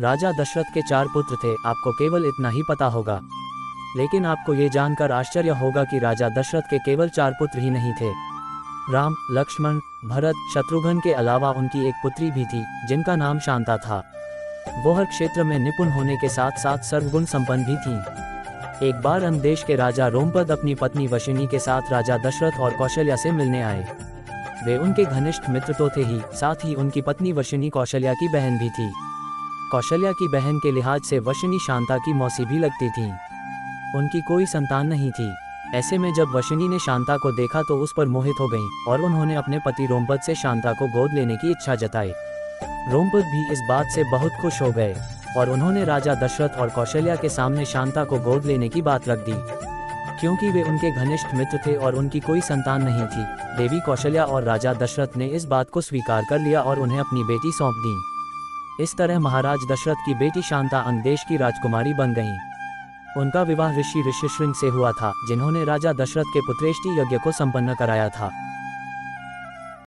राजा दशरथ के 4 पुत्र थे, आपको केवल इतना ही पता होगा। लेकिन आपको ये जानकर आश्चर्य होगा कि राजा दशरथ के केवल 4 पुत्र ही नहीं थे। राम, लक्ष्मण, भरत, शत्रुघ्न के अलावा उनकी एक पुत्री भी थी, जिनका नाम शांता था। वो हर क्षेत्र में निपुण होने के साथ साथ सर्वगुण संपन्न भी थीं। एक बार अन्य देश के राजा रोमपद अपनी पत्नी वशिनी के साथ राजा दशरथ और कौशल्या से मिलने आए। वे उनके घनिष्ठ मित्र तो थे ही, साथ ही उनकी पत्नी वशिनी कौशल्या की बहन भी थी। कौशल्या की बहन के लिहाज से वशिनी शांता की मौसी भी लगती थीं। उनकी कोई संतान नहीं थी। ऐसे में जब वशिनी ने शांता को देखा तो उस पर मोहित हो गईं और उन्होंने अपने पति रोमपद से शांता को गोद लेने की इच्छा जताई। रोमपद भी इस बात से बहुत खुश हो गए और उन्होंने राजा दशरथ और कौशल्या के सामने शांता को गोद लेने की बात रख दी। क्योंकि वे उनके घनिष्ठ मित्र थे और उनकी कोई संतान नहीं थी, देवी कौशल्या और राजा दशरथ ने इस बात को स्वीकार कर लिया और उन्हें अपनी बेटी सौंप दी। इस तरह महाराज दशरथ की बेटी शांता अंग देश की राजकुमारी बन गईं। उनका विवाह ऋषि ऋष्यशृंग से हुआ था, जिन्होंने राजा दशरथ के पुत्रेष्टि यज्ञ को संपन्न कराया था।